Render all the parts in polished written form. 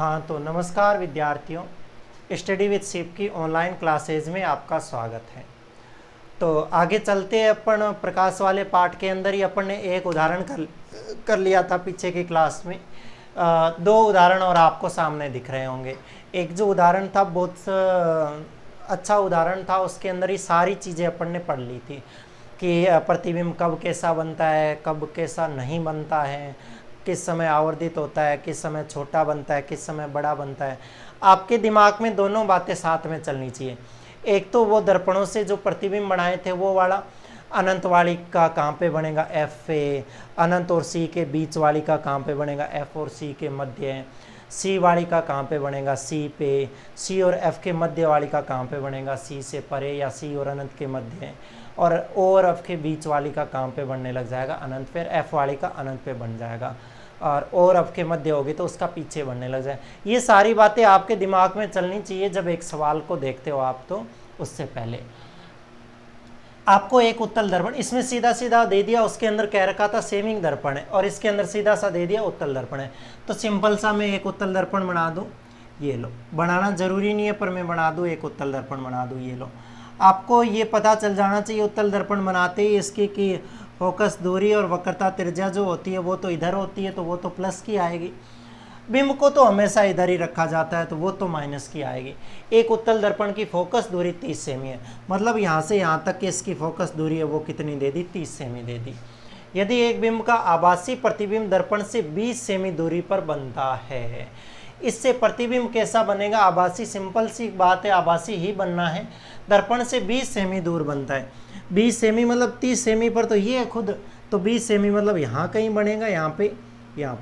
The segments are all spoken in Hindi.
हाँ तो नमस्कार विद्यार्थियों, स्टडी विद शिव की ऑनलाइन क्लासेज में आपका स्वागत है। तो आगे चलते हैं, अपन प्रकाश वाले पाठ के अंदर ही अपन ने एक उदाहरण कर लिया था पीछे की क्लास में। दो उदाहरण और आपको सामने दिख रहे होंगे। एक जो उदाहरण था बहुत अच्छा उदाहरण था, उसके अंदर ही सारी चीज़ें अपन ने पढ़ ली थी कि प्रतिबिंब कब कैसा बनता है, कब कैसा नहीं बनता है, किस समय आवर्धित होता है, किस समय छोटा बनता है, किस समय बड़ा बनता है। आपके दिमाग में दोनों बातें साथ में चलनी चाहिए। एक तो वो दर्पणों से जो प्रतिबिंब बनाए थे वो वाला, अनंत वाली का कहाँ पे बनेगा, एफ पे, अनंत और सी के बीच वाली का कहाँ पे बनेगा, एफ और सी के मध्य, सी वाली का कहाँ पे बनेगा, सी पे, सी और एफ के मध्य वाली का कहाँ पे बनेगा, सी से परे या सी और अनंत के मध्य, और ओ और एफ के बीच वाली का कहाँ पे बनने लग जाएगा, अनंत, फिर एफ वाली का अनंत पे बन जाएगा, और एफ के मध्य होगी तो उसका पीछे बनने लग जाए। ये सारी बातें आपके दिमाग में चलनी चाहिए जब एक सवाल को देखते हो आप। तो उससे पहले आपको एक उत्तल दर्पण इसमें सीधा सीधा दे दिया, उसके अंदर कह रखा था सेमिंग दर्पण है, और इसके अंदर सीधा सा दे दिया उत्तल दर्पण है। तो सिंपल सा मैं एक उत्तल दर्पण बना दूं, ये लो, बनाना जरूरी नहीं है पर मैं बना दूं, एक उत्तल दर्पण बना दूं, ये लो। आपको ये पता चल जाना चाहिए उत्तल दर्पण बनाते ही इसकी कि फोकस दूरी और वक्रता त्रिज्या जो होती है वो तो इधर होती है, तो वो तो प्लस की आएगी। बिंब को तो हमेशा इधर ही रखा जाता है, तो वो तो माइनस की आएगी। एक उत्तल दर्पण की फोकस दूरी 30 सेमी है, मतलब यहाँ से यहाँ तक की इसकी फोकस दूरी है वो कितनी दे दी, 30 सेमी दे दी। यदि एक बिंब का आभासी प्रतिबिंब दर्पण से 20 सेमी दूरी पर बनता है, इससे प्रतिबिंब कैसा बनेगा। आभासी, सिंपल सी बात है, आभासी ही बनना है। दर्पण से 20 सेमी दूर बनता है, 20 सेमी मतलब 30 सेमी पर तो ये है खुद, तो 20 सेमी मतलब यहाँ कहीं बनेगा, यहाँ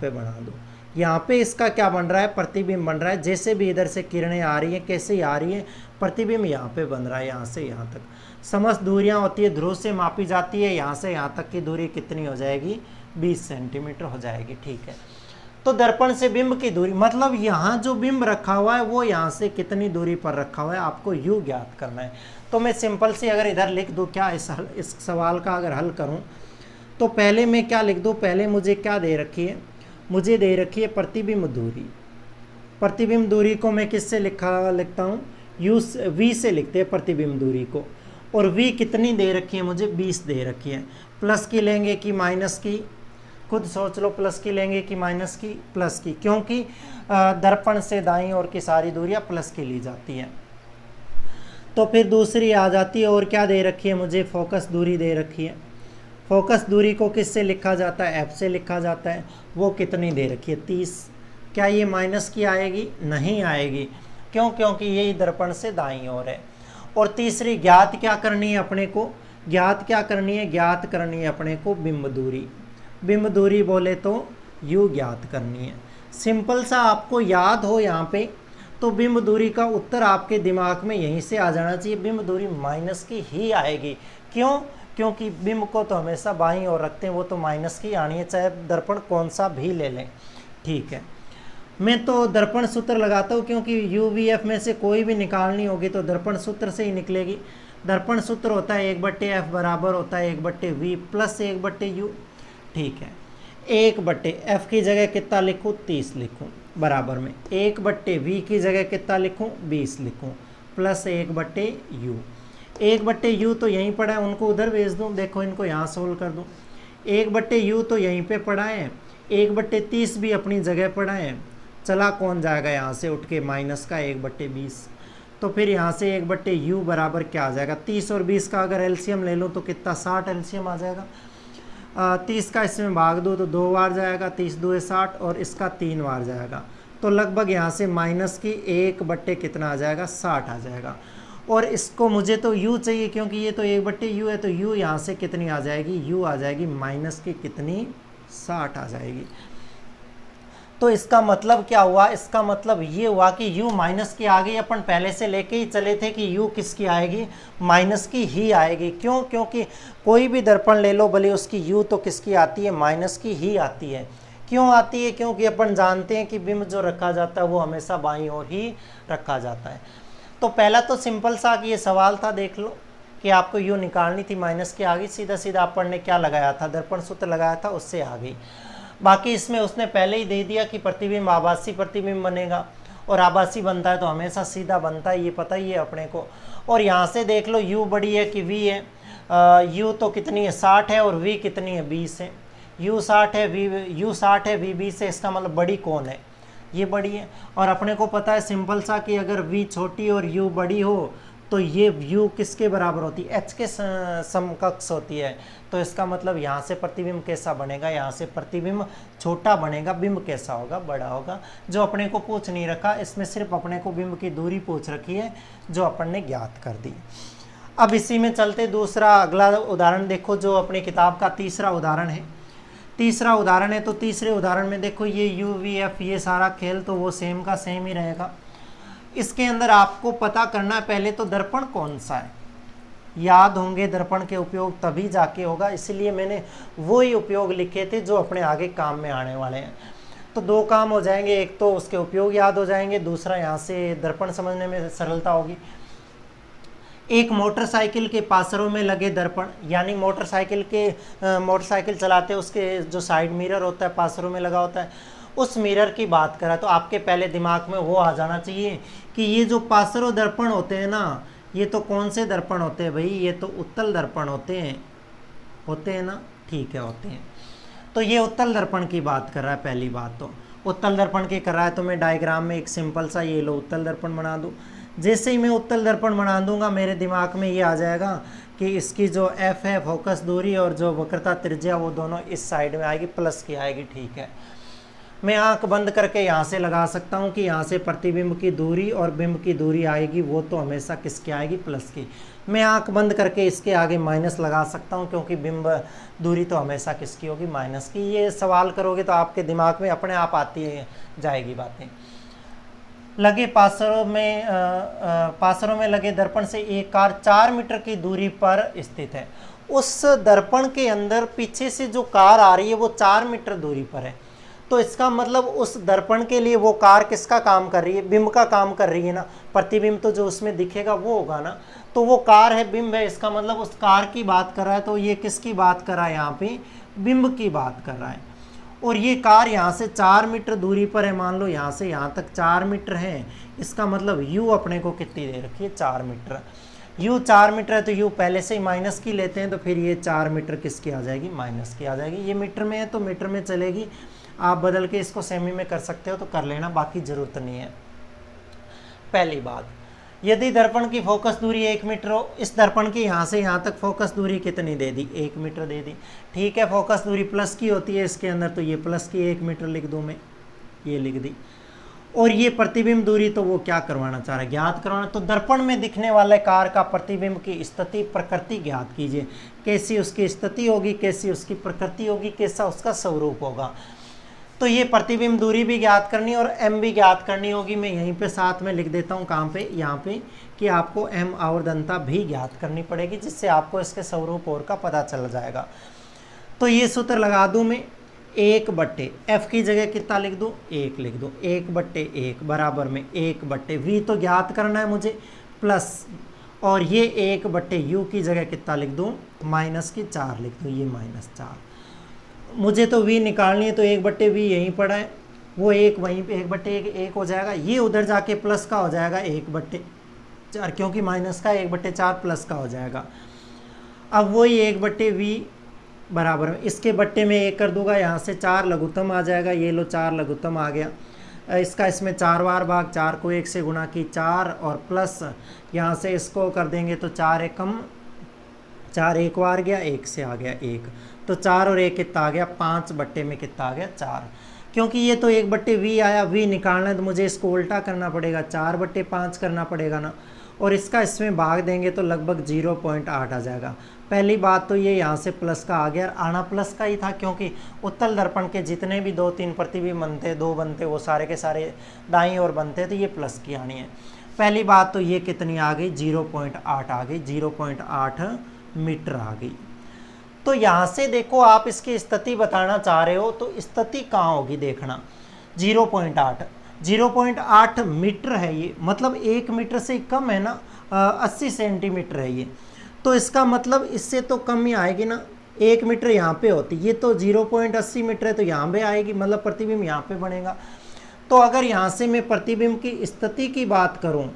पे बना दो। यहाँ पे इसका क्या बन रहा है, प्रतिबिंब बन रहा है। जैसे भी इधर से किरणें आ रही हैं, कैसे ही आ रही हैं, प्रतिबिंब यहाँ पे बन रहा है, यहाँ से यहाँ तक। समस्त दूरियाँ होती है, ध्रुव से मापी जाती है, यहाँ से यहाँ तक की दूरी कितनी हो जाएगी, 20 सेंटीमीटर हो जाएगी। ठीक है, तो दर्पण से बिंब की दूरी, मतलब यहाँ जो बिंब रखा हुआ है वो यहाँ से कितनी दूरी पर रखा हुआ है, आपको यू ज्ञात करना है। तो मैं सिंपल से अगर इधर लिख दूँ, क्या इस सवाल का अगर हल करूँ तो पहले मैं क्या लिख दूँ, पहले मुझे क्या दे रखी है, मुझे दे रखी है प्रतिबिंब दूरी। प्रतिबिंब दूरी को मैं किससे लिखता हूँ, यू वी से लिखते हैं प्रतिबिंब दूरी को। और वी कितनी दे रखी है मुझे, 20 दे रखी है। प्लस की लेंगे कि माइनस की, खुद सोच लो, प्लस की लेंगे कि माइनस की, प्लस की, क्योंकि दर्पण से दाईं ओर की सारी दूरियां प्लस की ली जाती हैं। तो फिर दूसरी आ जाती है, और क्या दे रखी है मुझे, फोकस दूरी दे रखी है। फोकस दूरी को किससे लिखा जाता है, एफ से लिखा जाता है। वो कितनी दे रखी है, 30। क्या ये माइनस की आएगी, नहीं आएगी, क्यों, क्योंकि यही दर्पण से दाईं ओर है। और तीसरी ज्ञात क्या करनी है अपने को, ज्ञात क्या करनी है, ज्ञात करनी है अपने को बिंब दूरी। बिंब दूरी बोले तो यू ज्ञात करनी है। सिंपल सा आपको याद हो यहाँ पे, तो बिंब दूरी का उत्तर आपके दिमाग में यहीं से आ जाना चाहिए। बिंब दूरी माइनस की ही आएगी, क्यों, क्योंकि बिंब को तो हमेशा बाईं ओर रखते हैं, वो तो माइनस की आनी है, चाहे दर्पण कौन सा भी ले लें। ठीक है, मैं तो दर्पण सूत्र लगाता हूँ, क्योंकि यू वी एफ में से कोई भी निकालनी होगी तो दर्पण सूत्र से ही निकलेगी। दर्पण सूत्र होता है 1/f बराबर होता है 1/v प्लस 1/u। ठीक है, 1/f की जगह कितना लिखूँ, 30 लिखूँ, बराबर में 1/v की जगह कितना लिखूँ, 20 लिखूँ, प्लस 1/u। 1/u तो यहीं पड़ा है, उनको उधर भेज दूँ, देखो इनको यहाँ सोल्व कर दूँ। 1/u तो यहीं पे पड़ा है, 1/30 भी अपनी जगह पड़ा है। चला कौन जाएगा यहाँ से उठ के, माइनस का 1/20। तो फिर यहाँ से 1/u बराबर क्या आ जाएगा, 30 और 20 का अगर एलसीएम ले लो तो कितना, 60 एलसीएम आ जाएगा। 30 का इसमें भाग दो तो 2 बार जाएगा, 30 2 60, और इसका 3 बार जाएगा, तो लगभग यहाँ से माइनस की 1/ कितना आ जाएगा, 60 आ जाएगा। और इसको मुझे तो u चाहिए, क्योंकि ये तो 1/u है, तो u यहाँ से कितनी आ जाएगी, u आ जाएगी माइनस की कितनी, 60 आ जाएगी। तो इसका मतलब क्या हुआ, इसका मतलब ये हुआ कि u माइनस की आ गई। अपन पहले से लेके ही चले थे कि u किसकी आएगी, माइनस की ही आएगी। क्यों, क्योंकि कोई भी दर्पण ले लो भले, उसकी u तो किसकी आती है, माइनस की ही आती है। क्यों आती है, क्योंकि अपन जानते हैं कि बिंब जो रखा जाता है वो हमेशा बाईं ओर ही रखा जाता है। तो पहला तो सिंपल सा कि ये सवाल था, देख लो कि आपको यू निकालनी थी, माइनस की आ गई, सीधा सीधा अपन ने क्या लगाया था, दर्पण सूत्र लगाया था, उससे आ गई। बाकी इसमें उसने पहले ही दे दिया कि प्रतिबिंब आभासी प्रतिबिंब बनेगा, और आभासी बनता है तो हमेशा सीधा बनता है, ये पता ही है अपने को। और यहाँ से देख लो u बड़ी है कि v है, u तो कितनी है 60 है, और v कितनी है 20 है। u 60 है, u 60 है, v 20 है, इसका मतलब बड़ी कौन है, ये बड़ी है। और अपने को पता है सिंपल सा कि अगर v छोटी और u बड़ी हो तो ये u किसके बराबर होती है, h के समकक्ष होती है। तो इसका मतलब यहाँ से प्रतिबिंब कैसा बनेगा, यहाँ से प्रतिबिंब छोटा बनेगा, बिंब कैसा होगा, बड़ा होगा। जो अपने को पूछ नहीं रखा, इसमें सिर्फ अपने को बिंब की दूरी पूछ रखी है जो अपन ने ज्ञात कर दी। अब इसी में चलते दूसरा अगला उदाहरण देखो, जो अपनी किताब का तीसरा उदाहरण है। तीसरा उदाहरण है तो तीसरे उदाहरण में देखो ये u v f ये सारा खेल तो वो सेम का सेम ही रहेगा। इसके अंदर आपको पता करना है पहले तो दर्पण कौन सा है, याद होंगे दर्पण के उपयोग तभी जाके होगा, इसलिए मैंने वो ही उपयोग लिखे थे जो अपने आगे काम में आने वाले हैं। तो दो काम हो जाएंगे, एक तो उसके उपयोग याद हो जाएंगे, दूसरा यहाँ से दर्पण समझने में सरलता होगी। एक मोटरसाइकिल के पासरों में लगे दर्पण, यानी मोटरसाइकिल चलाते उसके जो साइड मिरर होता है पासरों में लगा होता है, उस मिरर की बात करा तो आपके पहले दिमाग में वो आ जाना चाहिए कि ये जो पासरों दर्पण होते हैं ना, ये तो कौन से दर्पण होते हैं भाई, ये तो उत्तल दर्पण होते हैं ना, ठीक है होते हैं। तो ये उत्तल दर्पण की बात कर रहा है, पहली बात तो उत्तल दर्पण की कर रहा है। तो मैं डायग्राम में एक सिंपल सा ये लो उत्तल दर्पण बना दूँ। जैसे ही मैं उत्तल दर्पण बना दूंगा मेरे दिमाग में ये आ जाएगा कि इसकी जो f है फोकस दूरी और जो वक्रता त्रिज्या वो दोनों इस साइड में आएगी, प्लस की आएगी, ठीक है। मैं आंख बंद करके यहाँ से लगा सकता हूँ कि यहाँ से प्रतिबिंब की दूरी और बिंब की दूरी आएगी वो तो हमेशा किसकी आएगी, प्लस की। मैं आंख बंद करके इसके आगे माइनस लगा सकता हूँ क्योंकि बिंब दूरी तो हमेशा किसकी होगी, माइनस की। ये सवाल करोगे तो आपके दिमाग में अपने आप आती जाएगी बातें। लगे पासरों में लगे दर्पण से एक कार 4 मीटर की दूरी पर स्थित है। उस दर्पण के अंदर पीछे से जो कार आ रही है वो 4 मीटर दूरी पर है। तो इसका मतलब उस दर्पण के लिए वो कार किसका काम कर रही है, बिंब का काम कर रही है ना। प्रतिबिंब तो जो उसमें दिखेगा वो होगा ना, तो वो कार है, बिंब है, इसका मतलब उस कार की बात कर रहा है। तो ये किसकी बात कर रहा है, यहाँ पे बिंब की बात कर रहा है। और ये कार यहाँ से 4 मीटर दूरी पर है, मान लो यहाँ से यहाँ तक 4 मीटर है, इसका मतलब u अपने को कितनी दे रखी है, 4 मीटर। u 4 मीटर है तो u पहले से ही माइनस की लेते हैं, तो फिर ये 4 मीटर किसकी आ जाएगी, माइनस की आ जाएगी। ये मीटर में है तो मीटर में चलेगी, आप बदल के इसको सेमी में कर सकते हो तो कर लेना, बाकी ज़रूरत नहीं है। पहली बात, यदि दर्पण की फोकस दूरी 1 मीटर हो, इस दर्पण की यहाँ से यहाँ तक फोकस दूरी कितनी दे दी, 1 मीटर दे दी, ठीक है। फोकस दूरी प्लस की होती है इसके अंदर, तो ये प्लस की 1 मीटर लिख दूँ मैं, ये लिख दी। और ये प्रतिबिंब दूरी तो वो क्या करवाना चाह रहा है, ज्ञात करवाना। तो दर्पण में दिखने वाले कार का प्रतिबिंब की स्थिति प्रकृति ज्ञात कीजिए, कैसी उसकी स्थिति होगी, कैसी उसकी प्रकृति होगी, कैसा उसका स्वरूप होगा। तो ये प्रतिबिंब दूरी भी ज्ञात करनी और m भी ज्ञात करनी होगी। मैं यहीं पे साथ में लिख देता हूँ, कहाँ पे, यहाँ पे, कि आपको m आवर्धनता भी ज्ञात करनी पड़ेगी, जिससे आपको इसके स्वरूप और का पता चल जाएगा। तो ये सूत्र लगा दूँ मैं, 1/, f की जगह कितना लिख दूँ, 1 लिख दूँ, 1/1 बराबर में 1/, v तो ज्ञात करना है मुझे, प्लस, और ये 1/u की जगह कितना लिख दूँ, माइनस की 4 लिख दूँ, ये -4। मुझे तो v निकालनी है तो 1/v यहीं पड़ा है, वो 1 वहीं पे 1/1 हो जाएगा, ये उधर जाके प्लस का हो जाएगा 1/4, क्योंकि माइनस का 1/4 प्लस का हो जाएगा। अब वही 1/v बराबर में इसके बट्टे में 1 कर दूंगा, यहाँ से 4 लघुत्तम आ जाएगा, ये लो 4 लघुत्तम आ गया। इसका इसमें 4 बार भाग, 4 को 1 से गुणा की 4, और प्लस यहाँ से इसको कर देंगे तो 4 एकम 4 एक बार गया, 1 से आ गया 1, तो 4 और 1 कितना आ गया, 5/, में कितना आ गया, 4। क्योंकि ये तो 1/v आया, v निकालना है तो मुझे इसको उल्टा करना पड़ेगा, 4/5 करना पड़ेगा ना, और इसका इसमें भाग देंगे तो लगभग 0.8 आ जाएगा। पहली बात तो ये यहाँ से प्लस का आ गया, आना प्लस का ही था, क्योंकि उत्तल दर्पण के जितने भी 2-3 प्रतिबिंब बनते, 2 बनते, वो सारे के सारे दाईं ओर बनते, तो ये प्लस की आनी है। पहली बात तो ये कितनी आ गई, 0.8 आ गई, 0.8 मीटर आ गई। तो यहाँ से देखो, आप इसकी स्थिति बताना चाह रहे हो तो स्थिति कहाँ होगी देखना, 0.8 मीटर है ये, मतलब 1 मीटर से कम है ना, 80 सेंटीमीटर है ये। तो इसका मतलब इससे तो कम ही आएगी ना, 1 मीटर यहाँ पे होती, ये तो 0.80 मीटर है, तो यहाँ पे आएगी, मतलब प्रतिबिंब यहाँ पे बनेगा। तो अगर यहाँ से मैं प्रतिबिंब की स्थिति की बात करूँ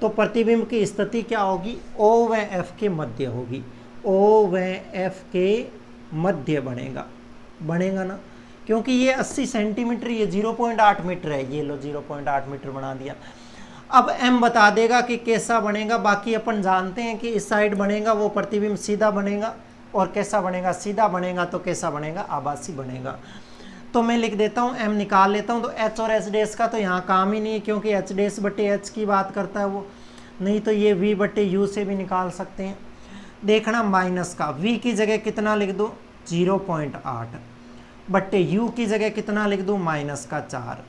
तो प्रतिबिंब की स्थिति क्या होगी, O व F के मध्य होगी, O व F के मध्य बनेगा ना, क्योंकि ये 80 सेंटीमीटर, ये 0.8 मीटर है, ये लो 0.8 मीटर बना दिया। अब M बता देगा कि कैसा बनेगा, बाकी अपन जानते हैं कि इस साइड बनेगा वो प्रतिबिंब सीधा बनेगा, और कैसा बनेगा, सीधा बनेगा, तो कैसा बनेगा, आभासी बनेगा। तो मैं लिख देता हूँ, M निकाल लेता हूँ। तो H और H डैश का तो यहाँ काम ही नहीं है, क्योंकि H डैश बटे H की बात करता है वो, नहीं तो ये V बटे U से भी निकाल सकते हैं। देखना माइनस का, V की जगह कितना लिख दो, 0.8 बटे U की जगह कितना लिख दो, -4।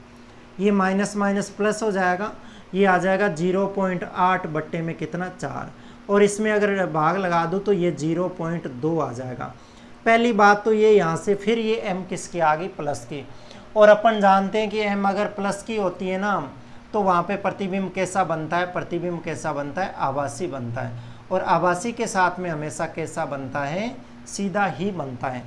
ये माइनस माइनस प्लस हो जाएगा, ये आ जाएगा 0.8 बट्टे में कितना, 4, और इसमें अगर भाग लगा दूँ तो ये 0.2 आ जाएगा। पहली बात तो ये यहाँ से, फिर ये M किसकी आ गई, प्लस की, और अपन जानते हैं कि M अगर प्लस की होती है ना, तो वहाँ पे प्रतिबिंब कैसा बनता है, प्रतिबिंब कैसा बनता है, आभासी बनता है, और आभासी के साथ में हमेशा कैसा बनता है, सीधा ही बनता है।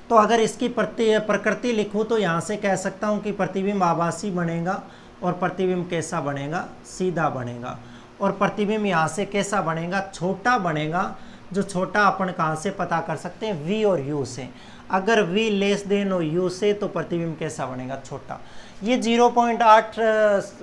तो अगर इसकी प्रकृति लिखूँ तो यहाँ से कह सकता हूँ कि प्रतिबिंब आभासी बनेगा, और प्रतिबिंब कैसा बनेगा, सीधा बनेगा, और प्रतिबिंब यहाँ से कैसा बनेगा, छोटा बनेगा। जो छोटा अपन कहाँ से पता कर सकते हैं, V और U से। अगर V लेस देन हो U से तो प्रतिबिंब कैसा बनेगा, छोटा। ये 0.8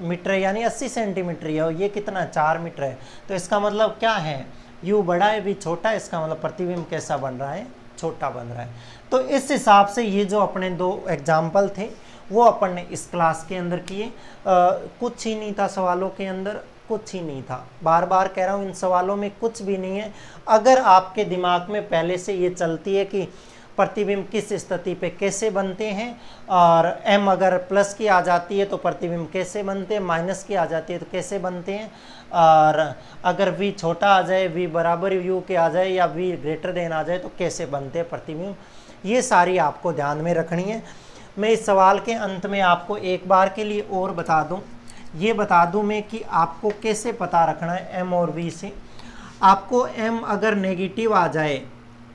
मीटर यानी 80 सेंटीमीटर है, और ये कितना, 4 मीटर है। तो इसका मतलब क्या है, U बड़ा है, V छोटा है, इसका मतलब प्रतिबिंब कैसा बन रहा है, छोटा बन रहा है। तो इस हिसाब से ये जो अपने 2 एग्जाम्पल थे वो अपन ने इस क्लास के अंदर किए। कुछ ही नहीं था सवालों के अंदर, कुछ ही नहीं था, बार बार कह रहा हूँ, इन सवालों में कुछ भी नहीं है। अगर आपके दिमाग में पहले से ये चलती है कि प्रतिबिंब किस स्थिति पे कैसे बनते हैं, और M अगर प्लस की आ जाती है तो प्रतिबिंब कैसे बनते हैं, माइनस की आ जाती है तो कैसे बनते हैं, और अगर V छोटा आ जाए, V बराबर U के आ जाए, या V ग्रेटर देन आ जाए तो कैसे बनते हैं प्रतिबिंब, ये सारी आपको ध्यान में रखनी है। मैं इस सवाल के अंत में आपको एक बार के लिए और बता दूं, ये बता दूं मैं कि आपको कैसे पता रखना है M और V से। आपको M अगर नेगेटिव आ जाए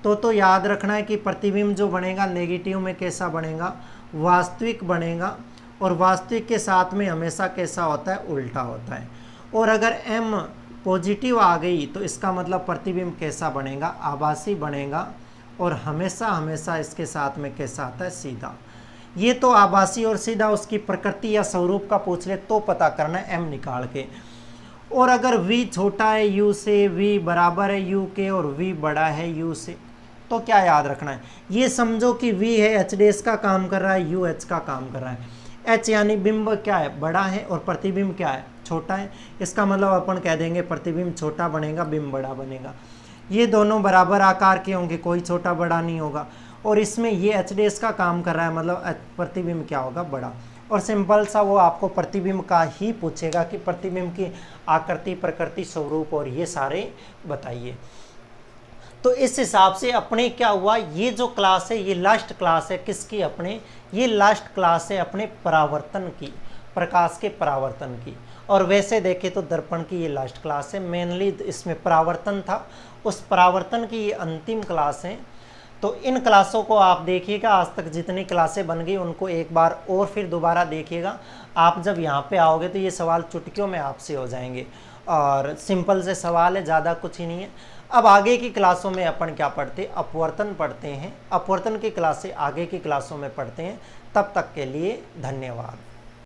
तो याद रखना है कि प्रतिबिंब जो बनेगा नेगेटिव में कैसा बनेगा, वास्तविक बनेगा, और वास्तविक के साथ में हमेशा कैसा होता है, उल्टा होता है। और अगर M पॉजिटिव आ गई तो इसका मतलब प्रतिबिंब कैसा बनेगा, आभासी बनेगा, और हमेशा हमेशा इसके साथ में कैसा आता है, सीधा। ये तो आभासी और सीधा उसकी प्रकृति या स्वरूप का पूछ ले तो पता करना है M निकाल के। और अगर V छोटा है U से, V बराबर है U के, और V बड़ा है U से, तो क्या याद रखना है, ये समझो कि V है, H डैश का काम कर रहा है, U H का काम कर रहा है। H यानी बिंब क्या है, बड़ा है, और प्रतिबिंब क्या है, छोटा है। इसका मतलब अपन कह देंगे प्रतिबिंब छोटा बनेगा, बिंब बड़ा बनेगा। ये दोनों बराबर आकार के होंगे, कोई छोटा बड़ा नहीं होगा, और इसमें ये H डैश का काम कर रहा है, मतलब प्रतिबिंब क्या होगा, बड़ा। और सिंपल सा वो आपको प्रतिबिंब का ही पूछेगा कि प्रतिबिंब की आकृति, प्रकृति, स्वरूप और ये सारे बताइए। तो इस हिसाब से अपने क्या हुआ, ये जो क्लास है ये लास्ट क्लास है किसकी, अपने ये लास्ट क्लास है अपने परावर्तन की, प्रकाश के परावर्तन की। और वैसे देखें तो दर्पण की ये लास्ट क्लास है, मेनली इसमें परावर्तन था, उस परावर्तन की ये अंतिम क्लास है। तो इन क्लासों को आप देखिएगा, आज तक जितनी क्लासें बन गई उनको एक बार और फिर दोबारा देखिएगा। आप जब यहाँ पे आओगे तो ये सवाल चुटकियों में आपसे हो जाएंगे, और सिंपल से सवाल है, ज़्यादा कुछ ही नहीं है। अब आगे की क्लासों में अपन क्या पढ़ते, अपवर्तन पढ़ते हैं, अपवर्तन की क्लासें आगे की क्लासों में पढ़ते हैं। तब तक के लिए धन्यवाद।